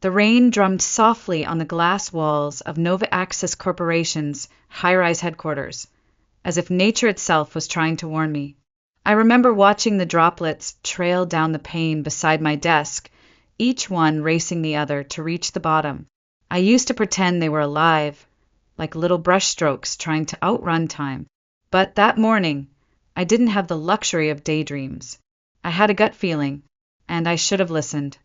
The rain drummed softly on the glass walls of Nova Axis Corporation's high-rise headquarters, as if nature itself was trying to warn me. I remember watching the droplets trail down the pane beside my desk, each one racing the other to reach the bottom. I used to pretend they were alive, like little brushstrokes trying to outrun time. But that morning, I didn't have the luxury of daydreams. I had a gut feeling, and I should have listened.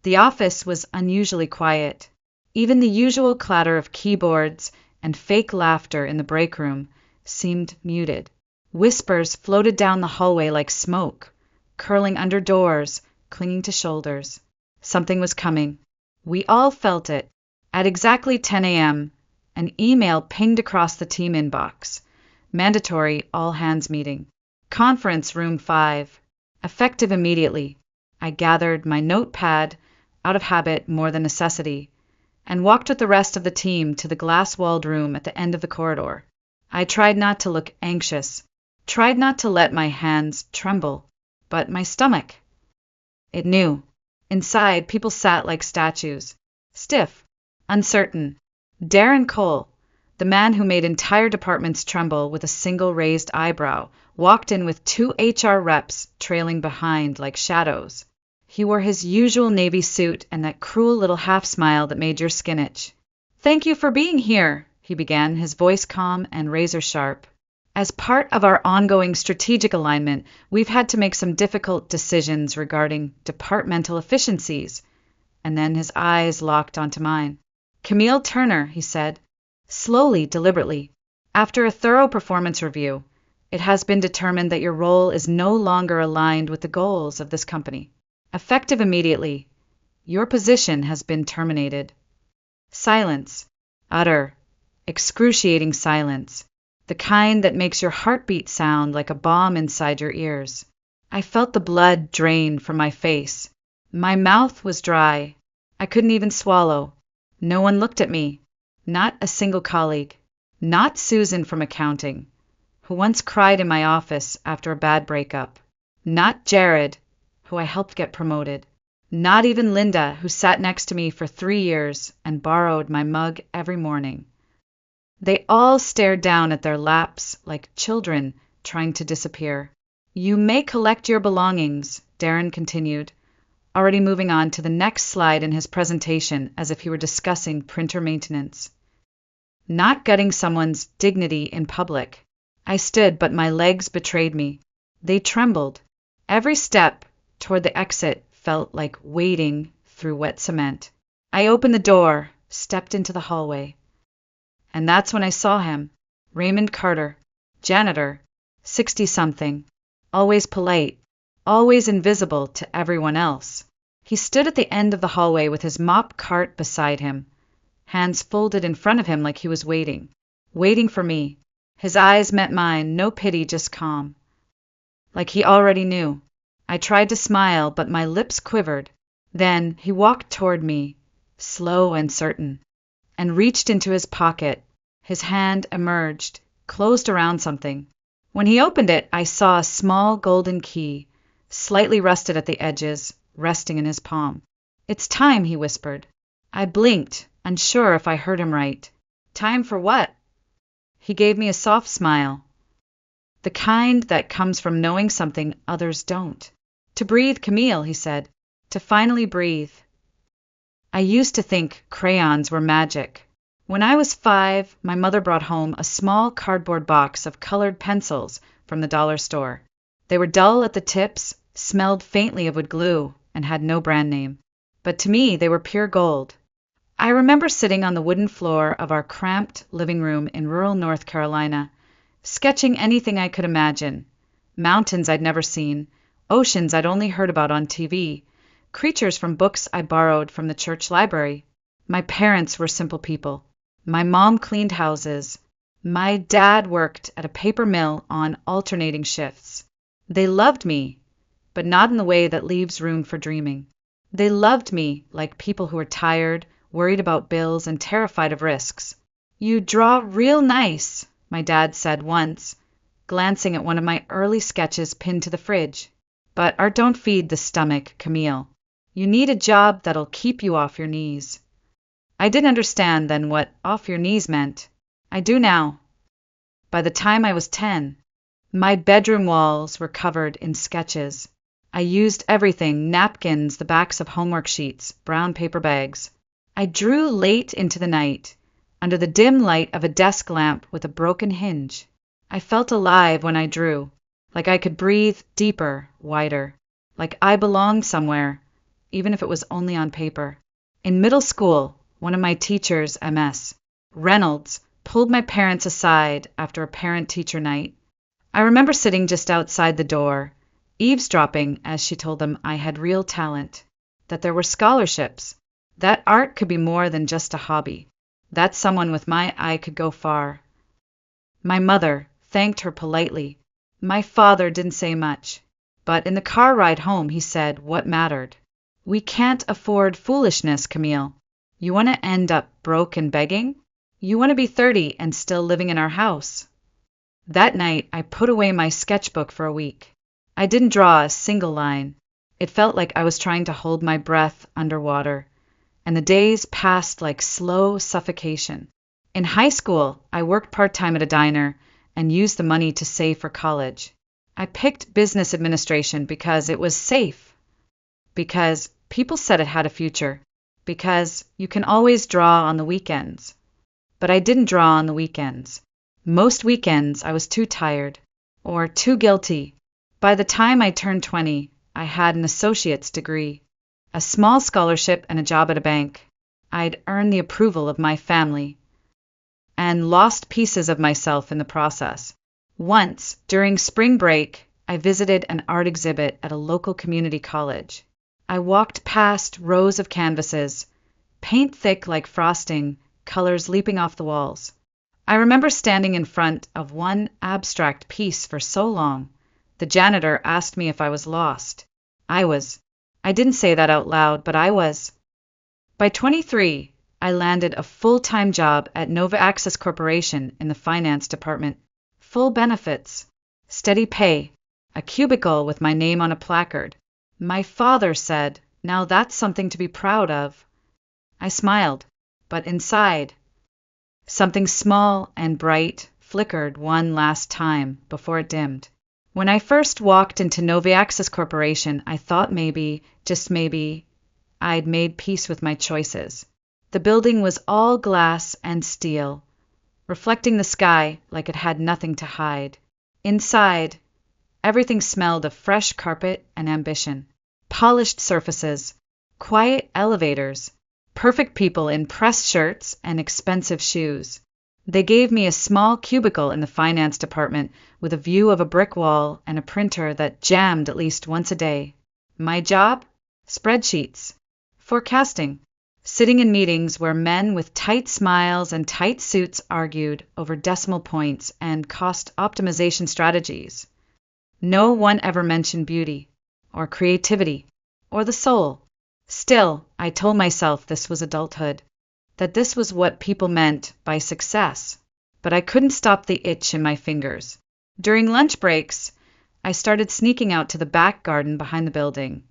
The office was unusually quiet. Even the usual clatter of keyboards and fake laughter in the break room seemed muted. Whispers floated down the hallway like smoke, curling under doors, clinging to shoulders. Something was coming. We all felt it. At exactly 10 a.m., an email pinged across the team inbox. Mandatory all-hands meeting. Conference room 5. Effective immediately. I gathered my notepad, out of habit more than necessity, and walked with the rest of the team to the glass-walled room at the end of the corridor. I tried not to look anxious, tried not to let my hands tremble, but my stomach. It knew. Inside, people sat like statues, stiff, uncertain. Darren Cole, the man who made entire departments tremble with a single raised eyebrow, walked in with 2 HR reps trailing behind like shadows. He wore his usual navy suit and that cruel little half-smile that made your skin itch. "Thank you for being here," he began, his voice calm and razor-sharp. "As part of our ongoing strategic alignment, we've had to make some difficult decisions regarding departmental efficiencies." And then his eyes locked onto mine. "Camille Turner," he said, slowly, deliberately, "after a thorough performance review, it has been determined that your role is no longer aligned with the goals of this company. Effective immediately, your position has been terminated." Silence. Utter, excruciating silence. The kind that makes your heartbeat sound like a bomb inside your ears. I felt the blood drain from my face. My mouth was dry. I couldn't even swallow. No one looked at me. Not a single colleague. Not Susan from accounting, who once cried in my office after a bad breakup. Not Jared, who I helped get promoted. Not even Linda, who sat next to me for 3 years and borrowed my mug every morning. They all stared down at their laps like children trying to disappear. "You may collect your belongings," Darren continued, already moving on to the next slide in his presentation as if he were discussing printer maintenance. Not gutting someone's dignity in public. I stood, but my legs betrayed me. They trembled. Every step toward the exit felt like wading through wet cement. I opened the door, stepped into the hallway. And that's when I saw him. Raymond Carter, janitor, 60-something, always polite, always invisible to everyone else. He stood at the end of the hallway with his mop cart beside him, hands folded in front of him like he was waiting for me. His eyes met mine, no pity, just calm. Like he already knew. I tried to smile, but my lips quivered. Then he walked toward me, slow and certain, and reached into his pocket. His hand emerged, closed around something. When he opened it, I saw a small golden key, slightly rusted at the edges, resting in his palm. "It's time," he whispered. I blinked, unsure if I heard him right. "Time for what?" He gave me a soft smile. The kind that comes from knowing something others don't. "To breathe, Camille," he said. "To finally breathe." I used to think crayons were magic. When I was 5, my mother brought home a small cardboard box of colored pencils from the dollar store. They were dull at the tips, smelled faintly of wood glue, and had no brand name. But to me, they were pure gold. I remember sitting on the wooden floor of our cramped living room in rural North Carolina, sketching anything I could imagine. Mountains I'd never seen, oceans I'd only heard about on TV, creatures from books I borrowed from the church library. My parents were simple people. My mom cleaned houses. My dad worked at a paper mill on alternating shifts. They loved me, but not in the way that leaves room for dreaming. They loved me like people who are tired, worried about bills, and terrified of risks. "You draw real nice," my dad said once, glancing at one of my early sketches pinned to the fridge. "But art don't feed the stomach, Camille. You need a job that'll keep you off your knees. I didn't understand then what off your knees meant. I do now. By the time I was 10, my bedroom walls were covered in sketches. I used everything: napkins, the backs of homework sheets, brown paper bags. I drew late into the night, under the dim light of a desk lamp with a broken hinge. I felt alive when I drew, like I could breathe deeper, wider, like I belonged somewhere, even if it was only on paper. In middle school, one of my teachers, Ms. Reynolds, pulled my parents aside after a parent-teacher night. I remember sitting just outside the door, eavesdropping as she told them I had real talent, that there were scholarships, that art could be more than just a hobby, that someone with my eye could go far. My mother thanked her politely. My father didn't say much, but in the car ride home he said what mattered. We can't afford foolishness, Camille. You want to end up broke and begging? You want to be 30 and still living in our house? That night, I put away my sketchbook for a week. I didn't draw a single line. It felt like I was trying to hold my breath underwater, and the days passed like slow suffocation. In high school, I worked part-time at a diner and used the money to save for college. I picked business administration because it was safe, because people said it had a future, because you can always draw on the weekends. But I didn't draw on the weekends. Most weekends I was too tired, or too guilty. By the time I turned 20, I had an associate's degree, a small scholarship and a job at a bank. I'd earned the approval of my family, and lost pieces of myself in the process. Once, during spring break, I visited an art exhibit at a local community college. I walked past rows of canvases, paint thick like frosting, colors leaping off the walls. I remember standing in front of one abstract piece for so long. The janitor asked me if I was lost. I was. I didn't say that out loud, but I was. By 23, I landed a full-time job at Nova Access Corporation in the finance department. Full benefits, steady pay, a cubicle with my name on a placard. My father said, "Now that's something to be proud of." I smiled, but inside, something small and bright flickered one last time before it dimmed. When I first walked into Nova Access Corporation, I thought maybe, just maybe, I'd made peace with my choices. The building was all glass and steel, reflecting the sky like it had nothing to hide. Inside, everything smelled of fresh carpet and ambition. Polished surfaces, quiet elevators, perfect people in pressed shirts and expensive shoes. They gave me a small cubicle in the finance department with a view of a brick wall and a printer that jammed at least once a day. My job? Spreadsheets. Forecasting. Sitting in meetings where men with tight smiles and tight suits argued over decimal points and cost optimization strategies. No one ever mentioned beauty, or creativity, or the soul. Still, I told myself this was adulthood, that this was what people meant by success, but I couldn't stop the itch in my fingers. During lunch breaks, I started sneaking out to the back garden behind the building,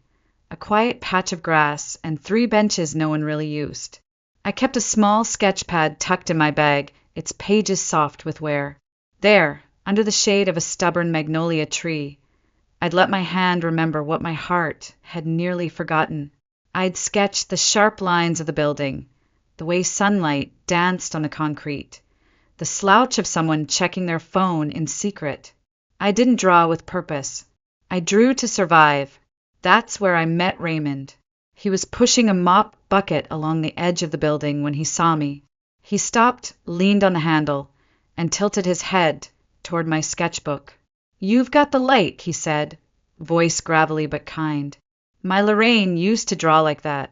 a quiet patch of grass and 3 benches no one really used. I kept a small sketch pad tucked in my bag, its pages soft with wear. There, under the shade of a stubborn magnolia tree, I'd let my hand remember what my heart had nearly forgotten. I'd sketch the sharp lines of the building, the way sunlight danced on the concrete, the slouch of someone checking their phone in secret. I didn't draw with purpose. I drew to survive. That's where I met Raymond. He was pushing a mop bucket along the edge of the building when he saw me. He stopped, leaned on the handle, and tilted his head toward my sketchbook. "You've got the light," he said, voice gravelly but kind. "My Lorraine used to draw like that."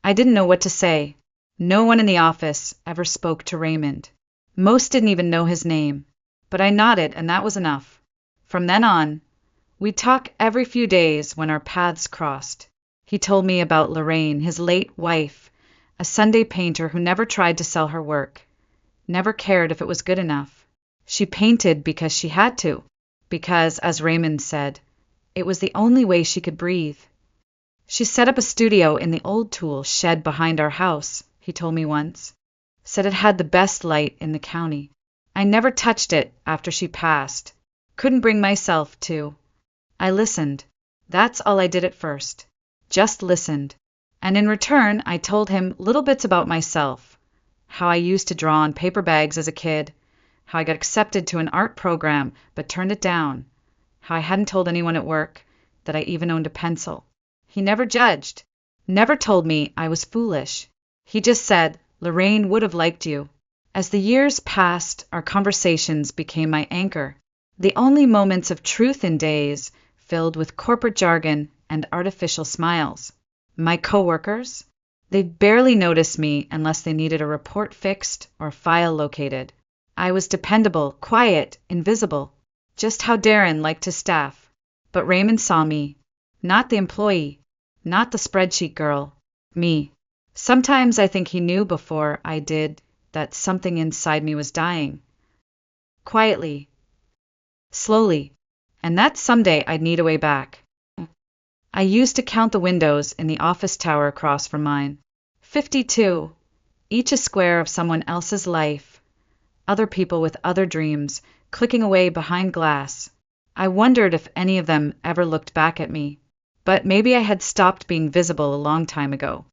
I didn't know what to say. No one in the office ever spoke to Raymond. Most didn't even know his name. But I nodded, and that was enough. From then on, we'd talk every few days when our paths crossed. He told me about Lorraine, his late wife, a Sunday painter who never tried to sell her work, never cared if it was good enough. She painted because she had to, because, as Raymond said, it was the only way she could breathe. She set up a studio in the old tool shed behind our house, he told me once. Said it had the best light in the county. I never touched it after she passed. Couldn't bring myself to. I listened. That's all I did at first. Just listened. And in return, I told him little bits about myself. How I used to draw on paper bags as a kid. How I got accepted to an art program but turned it down. How I hadn't told anyone at work that I even owned a pencil. He never judged. Never told me I was foolish. He just said, Lorraine would have liked you. As the years passed, our conversations became my anchor. The only moments of truth in days filled with corporate jargon and artificial smiles. My coworkers? They barely noticed me unless they needed a report fixed or file located. I was dependable, quiet, invisible. Just how Darren liked his staff. But Raymond saw me. Not the employee. Not the spreadsheet girl. Me. Sometimes I think he knew before I did that something inside me was dying. Quietly. Slowly. And that someday I'd need a way back. I used to count the windows in the office tower across from mine. 52. Each a square of someone else's life. Other people with other dreams, clicking away behind glass. I wondered if any of them ever looked back at me. But maybe I had stopped being visible a long time ago.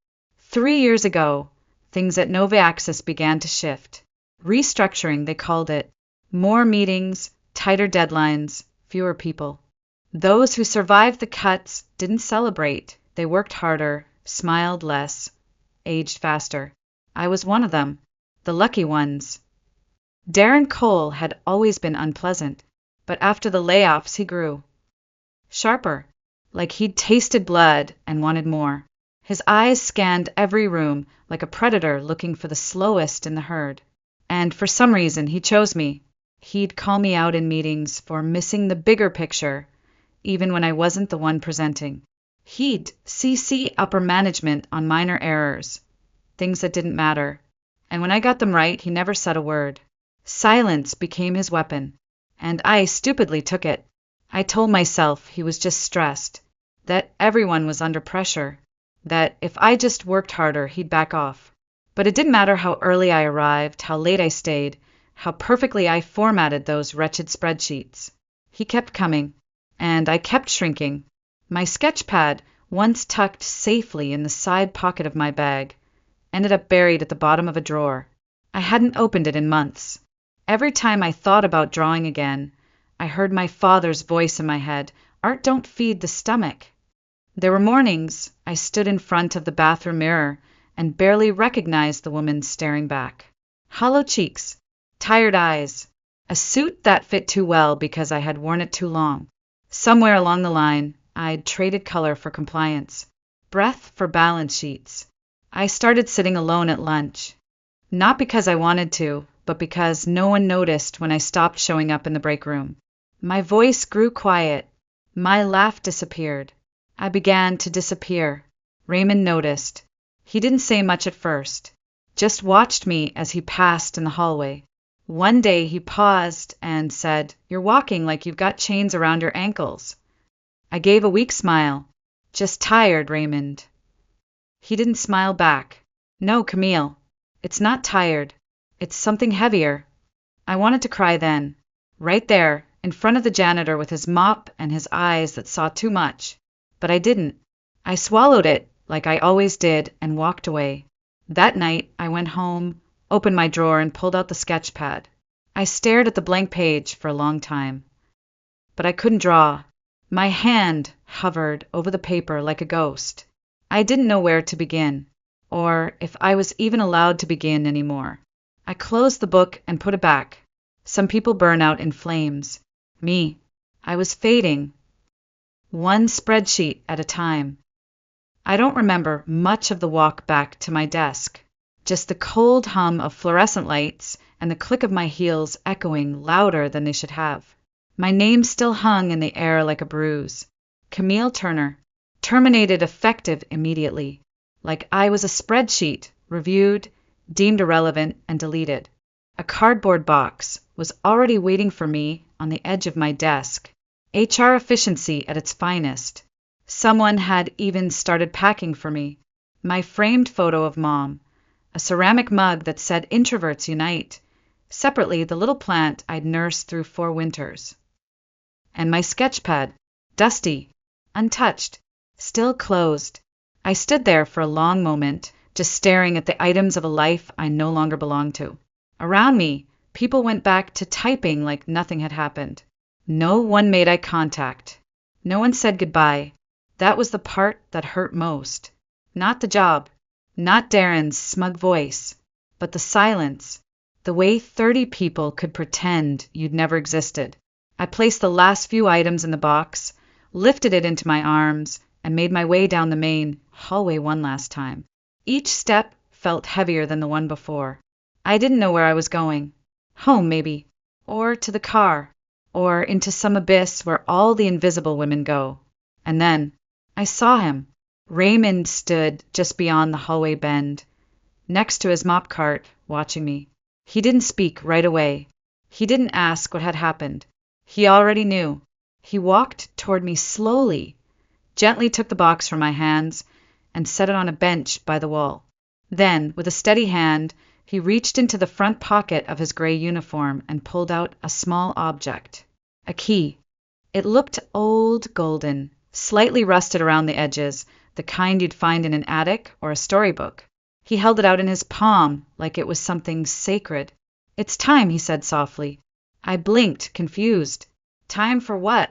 3 years ago, things at Nova Access began to shift. Restructuring, they called it. More meetings, tighter deadlines, fewer people. Those who survived the cuts didn't celebrate. They worked harder, smiled less, aged faster. I was one of them, the lucky ones. Darren Cole had always been unpleasant, but after the layoffs he grew. Sharper, like he'd tasted blood and wanted more. His eyes scanned every room like a predator looking for the slowest in the herd. And for some reason he chose me. He'd call me out in meetings for missing the bigger picture, even when I wasn't the one presenting. He'd CC upper management on minor errors, things that didn't matter. And when I got them right, he never said a word. Silence became his weapon, and I stupidly took it. I told myself he was just stressed, that everyone was under pressure, that if I just worked harder, he'd back off. But it didn't matter how early I arrived, how late I stayed, how perfectly I formatted those wretched spreadsheets. He kept coming, and I kept shrinking. My sketch pad, once tucked safely in the side pocket of my bag, ended up buried at the bottom of a drawer. I hadn't opened it in months. Every time I thought about drawing again, I heard my father's voice in my head, "Art don't feed the stomach." There were mornings I stood in front of the bathroom mirror and barely recognized the woman staring back. Hollow cheeks, tired eyes, a suit that fit too well because I had worn it too long. Somewhere along the line, I'd traded color for compliance, breath for balance sheets. I started sitting alone at lunch, not because I wanted to, but because no one noticed when I stopped showing up in the break room. My voice grew quiet. My laugh disappeared. I began to disappear. Raymond noticed. He didn't say much at first, just watched me as he passed in the hallway. One day he paused and said, "You're walking like you've got chains around your ankles." I gave a weak smile. "Just tired, Raymond." He didn't smile back. "No, Camille. It's not tired. It's something heavier." I wanted to cry then, right there, in front of the janitor with his mop and his eyes that saw too much. But I didn't. I swallowed it, like I always did, and walked away. That night, I went home, opened my drawer, and pulled out the sketch pad. I stared at the blank page for a long time. But I couldn't draw. My hand hovered over the paper like a ghost. I didn't know where to begin, or if I was even allowed to begin anymore. I closed the book and put it back. Some people burn out in flames. Me, I was fading, one spreadsheet at a time. I don't remember much of the walk back to my desk, just the cold hum of fluorescent lights and the click of my heels echoing louder than they should have. My name still hung in the air like a bruise. Camille Turner, terminated effective immediately, like I was a spreadsheet, reviewed, deemed irrelevant, and deleted. A cardboard box was already waiting for me on the edge of my desk. HR efficiency at its finest. Someone had even started packing for me. My framed photo of Mom, a ceramic mug that said Introverts Unite. Separately, the little plant I'd nursed through 4 winters. And my sketch pad, dusty, untouched, still closed. I stood there for a long moment, just staring at the items of a life I no longer belonged to. Around me, people went back to typing like nothing had happened. No one made eye contact. No one said goodbye. That was the part that hurt most. Not the job, not Darren's smug voice, but the silence. The way 30 people could pretend you'd never existed. I placed the last few items in the box, lifted it into my arms, and made my way down the main hallway one last time. Each step felt heavier than the one before. I didn't know where I was going. Home, maybe. Or to the car. Or into some abyss where all the invisible women go. And then, I saw him. Raymond stood just beyond the hallway bend, next to his mop cart, watching me. He didn't speak right away. He didn't ask what had happened. He already knew. He walked toward me slowly, gently took the box from my hands, and set it on a bench by the wall. Then, with a steady hand, he reached into the front pocket of his gray uniform and pulled out a small object. A key. It looked old, golden, slightly rusted around the edges, the kind you'd find in an attic or a storybook. He held it out in his palm like it was something sacred. "It's time," he said softly. I blinked, confused. Time for what?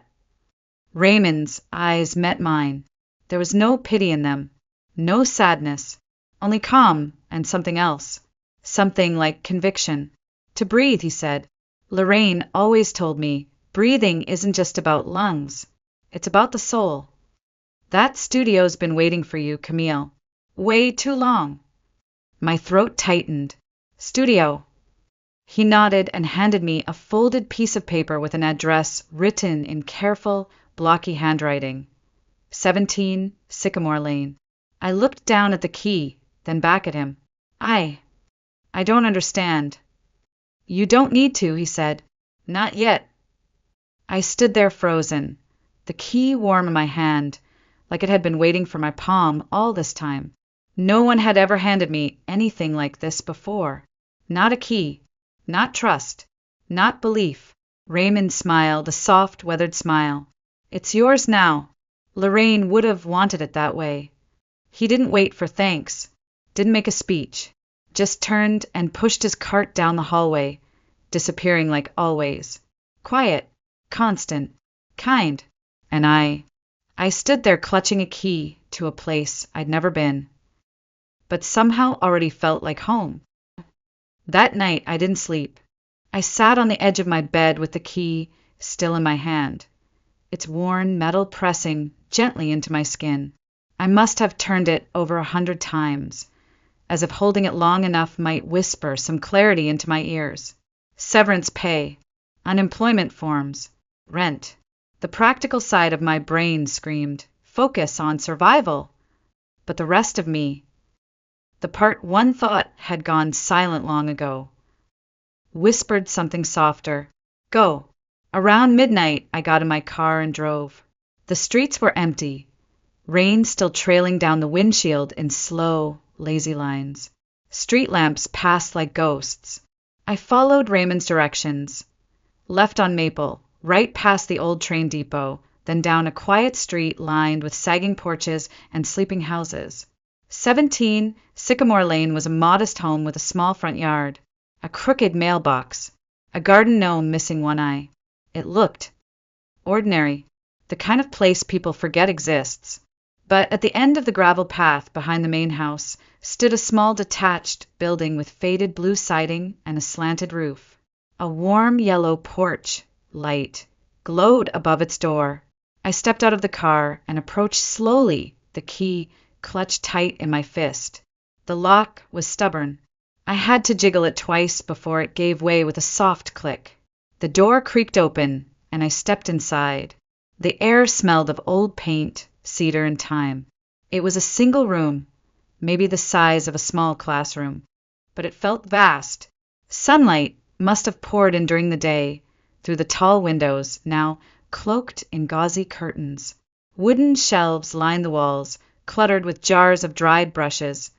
Raymond's eyes met mine. There was no pity in them, no sadness, only calm and something else. Something like conviction. "To breathe," he said. "Lorraine always told me, breathing isn't just about lungs. It's about the soul. That studio's been waiting for you, Camille. Way too long." My throat tightened. "Studio." He nodded and handed me a folded piece of paper with an address written in careful, blocky handwriting. 17 Sycamore Lane. I looked down at the key, then back at him. I don't understand." "You don't need to," he said. "Not yet." I stood there frozen, the key warm in my hand, like it had been waiting for my palm all this time. No one had ever handed me anything like this before. Not a key, not trust, not belief. Raymond smiled, a soft, weathered smile. "It's yours now." Lorraine would have wanted it that way. He didn't wait for thanks, didn't make a speech, just turned and pushed his cart down the hallway, disappearing like always. Quiet, constant, kind. And I stood there clutching a key to a place I'd never been, but somehow already felt like home. That night I didn't sleep. I sat on the edge of my bed with the key still in my hand, its worn metal pressing gently into my skin. I must have turned it over 100 times, as if holding it long enough might whisper some clarity into my ears. Severance pay, unemployment forms, rent. The practical side of my brain screamed, focus on survival. But the rest of me, the part one thought had gone silent long ago, whispered something softer. Go. Around midnight, I got in my car and drove. The streets were empty, rain still trailing down the windshield in slow, lazy lines. Street lamps passed like ghosts. I followed Raymond's directions, left on Maple, right past the old train depot, then down a quiet street lined with sagging porches and sleeping houses. 17 Sycamore Lane was a modest home with a small front yard, a crooked mailbox, a garden gnome missing one eye. It looked ordinary, the kind of place people forget exists. But at the end of the gravel path behind the main house stood a small detached building with faded blue siding and a slanted roof. A warm yellow porch light glowed above its door. I stepped out of the car and approached slowly, the key clutched tight in my fist. The lock was stubborn. I had to jiggle it twice before it gave way with a soft click. The door creaked open, and I stepped inside. The air smelled of old paint, cedar, and thyme. It was a single room, maybe the size of a small classroom, but it felt vast. Sunlight must have poured in during the day, through the tall windows, now cloaked in gauzy curtains. Wooden shelves lined the walls, cluttered with jars of dried brushes,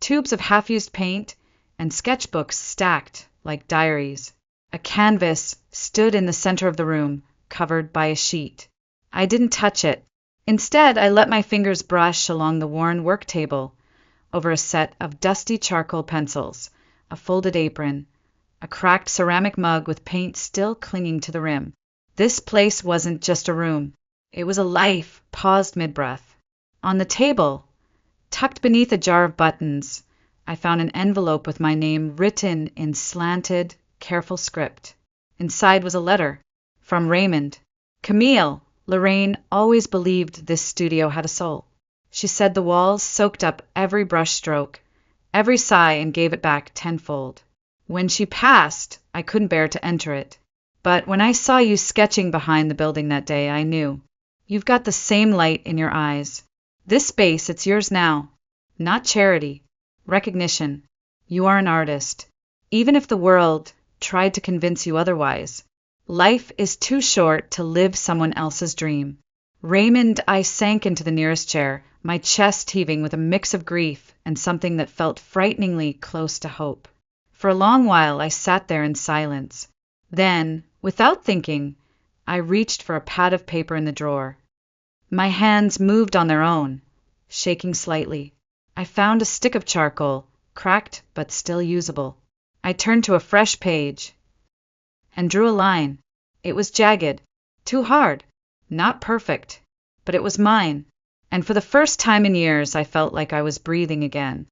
tubes of half-used paint, and sketchbooks stacked like diaries. A canvas stood in the center of the room, covered by a sheet. I didn't touch it. Instead, I let my fingers brush along the worn work table, over a set of dusty charcoal pencils, a folded apron, a cracked ceramic mug with paint still clinging to the rim. This place wasn't just a room. It was a life, paused mid-breath. On the table, tucked beneath a jar of buttons, I found an envelope with my name written in slanted, careful script. Inside was a letter from Raymond. Camille, Lorraine always believed this studio had a soul. She said the walls soaked up every brush stroke, every sigh, and gave it back tenfold. When she passed, I couldn't bear to enter it. But when I saw you sketching behind the building that day, I knew. You've got the same light in your eyes. This space, it's yours now. Not charity. Recognition. You are an artist. Even if the world tried to convince you otherwise. Life is too short to live someone else's dream. Raymond, I sank into the nearest chair, my chest heaving with a mix of grief and something that felt frighteningly close to hope. For a long while I sat there in silence. Then, without thinking, I reached for a pad of paper in the drawer. My hands moved on their own, shaking slightly. I found a stick of charcoal, cracked but still usable. I turned to a fresh page and drew a line. It was jagged, too hard, not perfect, but it was mine, and for the first time in years I felt like I was breathing again.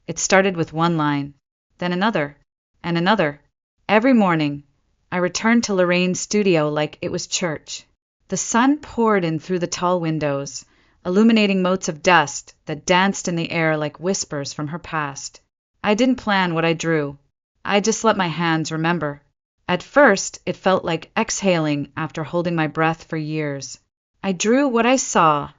It started with one line, then another, and another. Every morning, I returned to Lorraine's studio like it was church. The sun poured in through the tall windows, illuminating motes of dust that danced in the air like whispers from her past. I didn't plan what I drew. I just let my hands remember. At first, it felt like exhaling after holding my breath for years. I drew what I saw: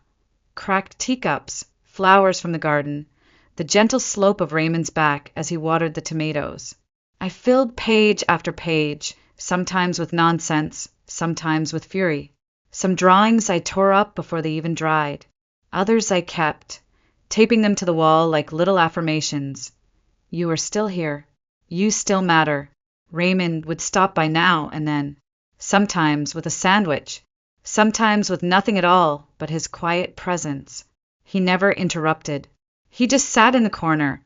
cracked teacups, flowers from the garden, the gentle slope of Raymond's back as he watered the tomatoes. I filled page after page, sometimes with nonsense, sometimes with fury. Some drawings I tore up before they even dried. Others I kept, taping them to the wall like little affirmations. You are still here. You still matter. Raymond would stop by now and then, sometimes with a sandwich, sometimes with nothing at all but his quiet presence. He never interrupted. He just sat in the corner,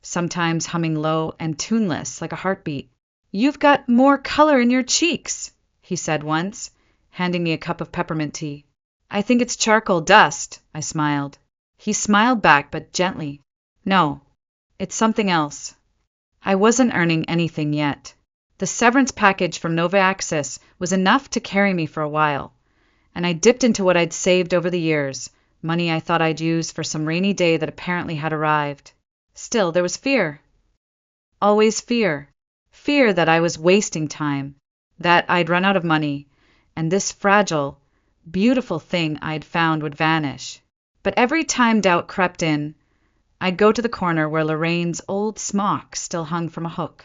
sometimes humming low and tuneless like a heartbeat. You've got more color in your cheeks, he said once, handing me a cup of peppermint tea. I think it's charcoal dust, I smiled. He smiled back, but gently. No, it's something else. I wasn't earning anything yet. The severance package from Nova Access was enough to carry me for a while, and I dipped into what I'd saved over the years, money I thought I'd use for some rainy day that apparently had arrived. Still, there was fear. Always fear. Fear that I was wasting time, that I'd run out of money, and this fragile, beautiful thing I'd found would vanish. But every time doubt crept in, I'd go to the corner where Lorraine's old smock still hung from a hook.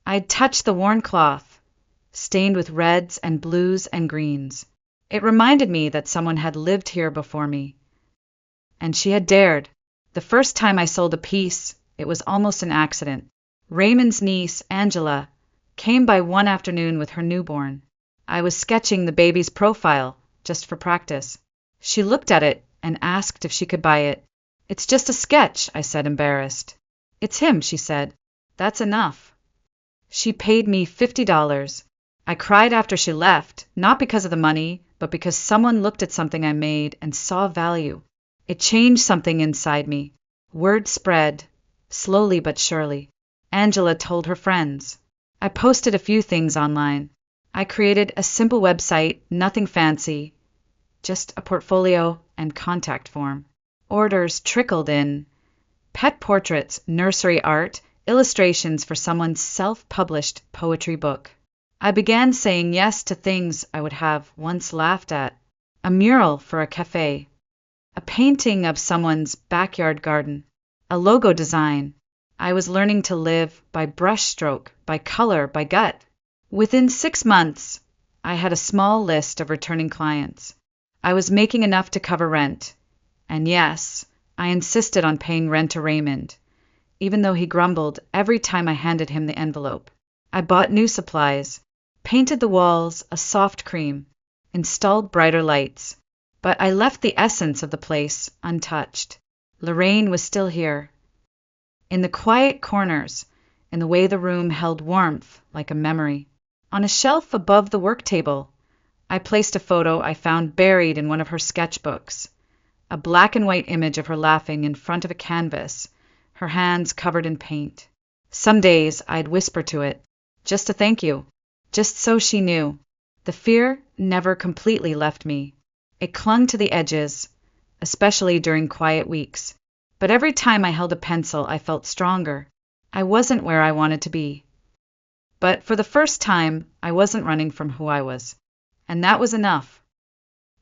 I'd touch the worn cloth, stained with reds and blues and greens. It reminded me that someone had lived here before me. And she had dared. The first time I sold a piece, it was almost an accident. Raymond's niece, Angela, came by one afternoon with her newborn. I was sketching the baby's profile, just for practice. She looked at it and asked if she could buy it. It's just a sketch, I said, embarrassed. It's him, she said. That's enough. She paid me $50. I cried after she left, not because of the money, but because someone looked at something I made and saw value. It changed something inside me. Word spread, slowly but surely. Angela told her friends. I posted a few things online. I created a simple website, nothing fancy, just a portfolio and contact form. Orders trickled in. Pet portraits, nursery art, illustrations for someone's self-published poetry book. I began saying yes to things I would have once laughed at. A mural for a cafe. A painting of someone's backyard garden. A logo design. I was learning to live by brushstroke, by color, by gut. Within 6 months, I had a small list of returning clients. I was making enough to cover rent. And yes, I insisted on paying rent to Raymond, even though he grumbled every time I handed him the envelope. I bought new supplies, painted the walls a soft cream, installed brighter lights, but I left the essence of the place untouched. Lorraine was still here, in the quiet corners, in the way the room held warmth like a memory. On a shelf above the work table, I placed a photo I found buried in one of her sketchbooks, a black and white image of her laughing in front of a canvas, her hands covered in paint. Some days I'd whisper to it, just a thank you, just so she knew. The fear never completely left me. It clung to the edges, especially during quiet weeks. But every time I held a pencil, I felt stronger. I wasn't where I wanted to be. But for the first time, I wasn't running from who I was. And that was enough.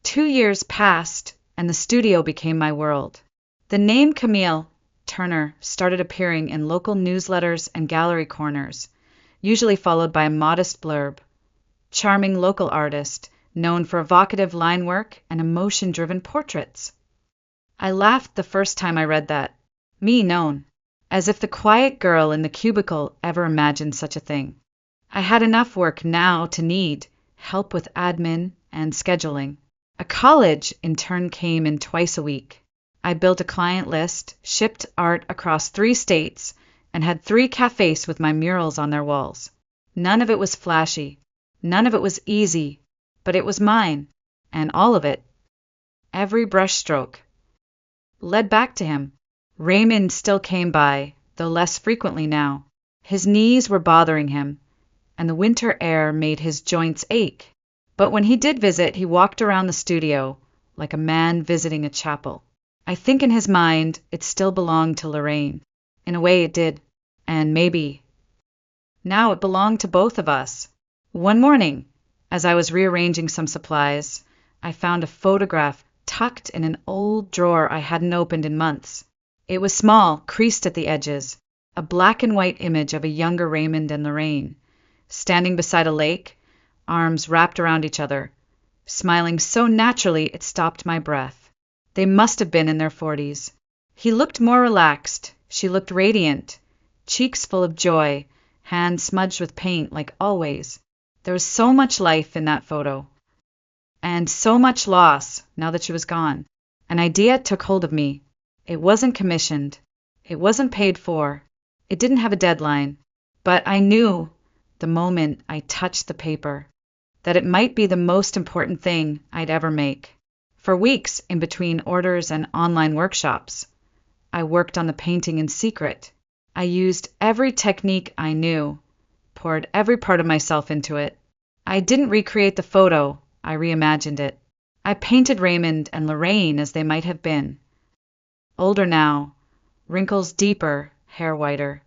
2 years passed, and the studio became my world. The name Camille Turner started appearing in local newsletters and gallery corners, usually followed by a modest blurb. Charming local artist, known for evocative line work and emotion-driven portraits. I laughed the first time I read that. Me known. As if the quiet girl in the cubicle ever imagined such a thing. I had enough work now to need help with admin and scheduling. A college intern came in twice a week. I built a client list, shipped art across 3 states, and had 3 cafes with my murals on their walls. None of it was flashy. None of it was easy. But it was mine. And all of it, every brushstroke, led back to him. Raymond still came by, though less frequently now. His knees were bothering him, and the winter air made his joints ache. But when he did visit, he walked around the studio like a man visiting a chapel. I think in his mind it still belonged to Lorraine. In a way it did. And maybe now it belonged to both of us. One morning, as I was rearranging some supplies, I found a photograph tucked in an old drawer I hadn't opened in months. It was small, creased at the edges, a black and white image of a younger Raymond and Lorraine, standing beside a lake, arms wrapped around each other, smiling so naturally it stopped my breath. They must have been in their 40s. He looked more relaxed. She looked radiant, cheeks full of joy, hands smudged with paint like always. There was so much life in that photo. And so much loss now that she was gone. An idea took hold of me. It wasn't commissioned. It wasn't paid for. It didn't have a deadline. But I knew, the moment I touched the paper, that it might be the most important thing I'd ever make. For weeks in between orders and online workshops, I worked on the painting in secret. I used every technique I knew, poured every part of myself into it. I didn't recreate the photo, I reimagined it. I painted Raymond and Lorraine as they might have been. Older now, wrinkles deeper, hair whiter.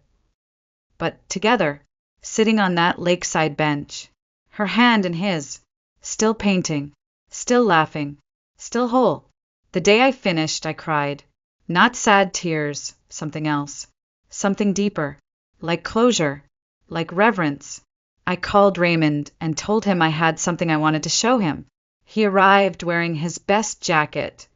But together, sitting on that lakeside bench, her hand in his, still painting, still laughing, still whole. The day I finished, I cried. Not sad tears, something else. Something deeper, like closure, like reverence. I called Raymond and told him I had something I wanted to show him. He arrived wearing his best jacket,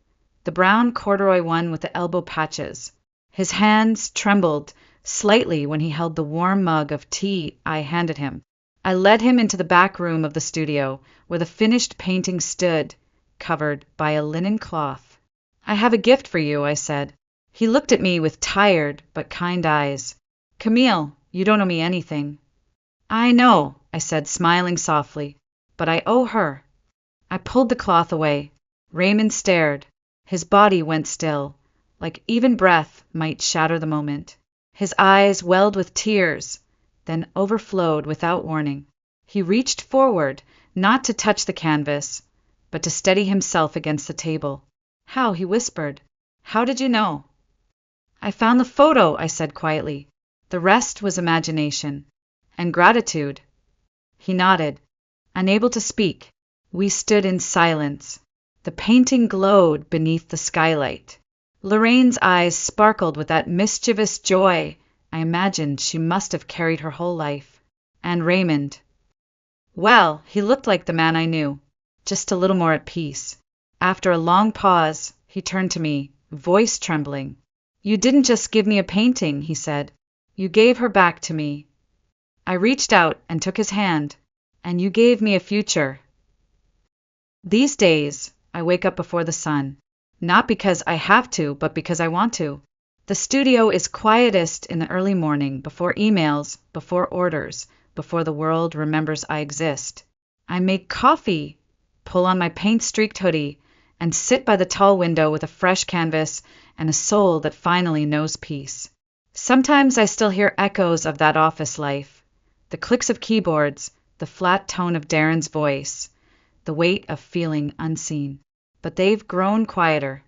the brown corduroy one with the elbow patches. His hands trembled slightly when he held the warm mug of tea I handed him. I led him into the back room of the studio, where the finished painting stood, covered by a linen cloth. I have a gift for you, I said. He looked at me with tired but kind eyes. Camille, you don't owe me anything. I know, I said, smiling softly, but I owe her. I pulled the cloth away. Raymond stared. His body went still, like even breath might shatter the moment. His eyes welled with tears, then overflowed without warning. He reached forward, not to touch the canvas, but to steady himself against the table. How, he whispered. How did you know? I found the photo, I said quietly. The rest was imagination. And gratitude. He nodded, unable to speak. We stood in silence. The painting glowed beneath the skylight. Lorraine's eyes sparkled with that mischievous joy I imagined she must have carried her whole life. And Raymond. Well, he looked like the man I knew, just a little more at peace. After a long pause, he turned to me, voice trembling. "You didn't just give me a painting," he said. "You gave her back to me." I reached out and took his hand. "And you gave me a future." These days, I wake up before the sun. Not because I have to, but because I want to. The studio is quietest in the early morning, before emails, before orders, before the world remembers I exist. I make coffee, pull on my paint-streaked hoodie, and sit by the tall window with a fresh canvas and a soul that finally knows peace. Sometimes I still hear echoes of that office life, the clicks of keyboards, the flat tone of Darren's voice, the weight of feeling unseen. But they've grown quieter,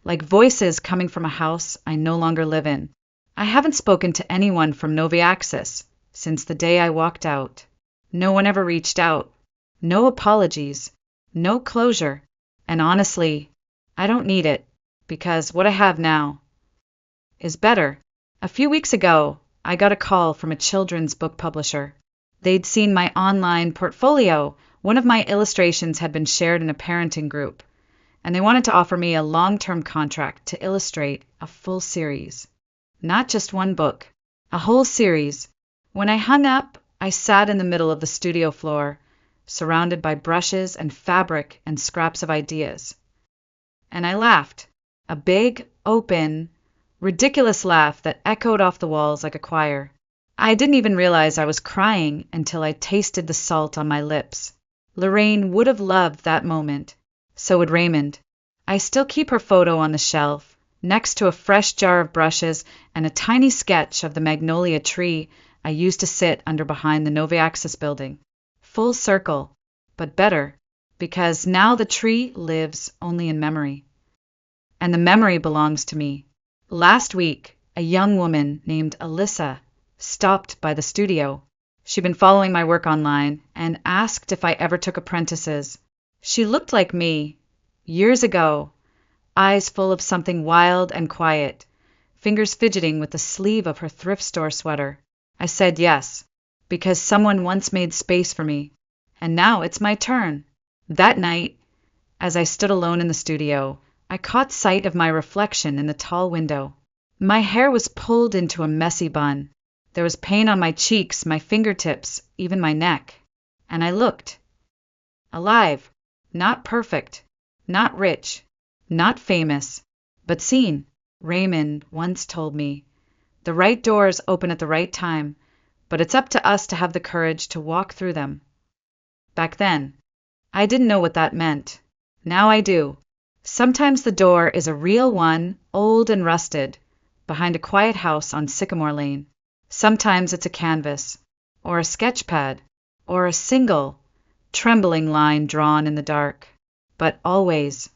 like voices coming from a house I no longer live in. I haven't spoken to anyone from Novi Axis since the day I walked out. No one ever reached out. No apologies. No closure. And honestly, I don't need it, because what I have now is better. A few weeks ago, I got a call from a children's book publisher. They'd seen my online portfolio. One of my illustrations had been shared in a parenting group, and they wanted to offer me a long-term contract to illustrate a full series. Not just one book, a whole series. When I hung up, I sat in the middle of the studio floor, surrounded by brushes and fabric and scraps of ideas. And I laughed, a big, open, ridiculous laugh that echoed off the walls like a choir. I didn't even realize I was crying until I tasted the salt on my lips. Lorraine would have loved that moment. So would Raymond. I still keep her photo on the shelf, next to a fresh jar of brushes and a tiny sketch of the magnolia tree I used to sit under behind the Novi Axis building. Full circle, but better, because now the tree lives only in memory. And the memory belongs to me. Last week, a young woman named Alyssa stopped by the studio. She'd been following my work online and asked if I ever took apprentices. She looked like me, years ago, eyes full of something wild and quiet, fingers fidgeting with the sleeve of her thrift store sweater. I said yes, because someone once made space for me, and now it's my turn. That night, as I stood alone in the studio, I caught sight of my reflection in the tall window. My hair was pulled into a messy bun. There was paint on my cheeks, my fingertips, even my neck. And I looked. Alive. Not perfect. Not rich. Not famous. But seen. Raymond once told me, "The right doors open at the right time, but it's up to us to have the courage to walk through them." Back then, I didn't know what that meant. Now I do. Sometimes the door is a real one, old and rusted, behind a quiet house on Sycamore Lane. Sometimes it's a canvas, or a sketch pad, or a single, trembling line drawn in the dark. But always,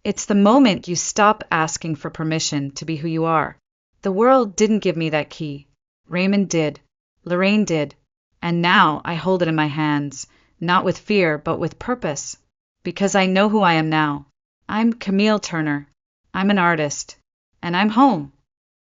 it's the moment you stop asking for permission to be who you are. The world didn't give me that key. Raymond did. Lorraine did. And now I hold it in my hands, not with fear, but with purpose. Because I know who I am now. I'm Camille Turner. I'm an artist. And I'm home.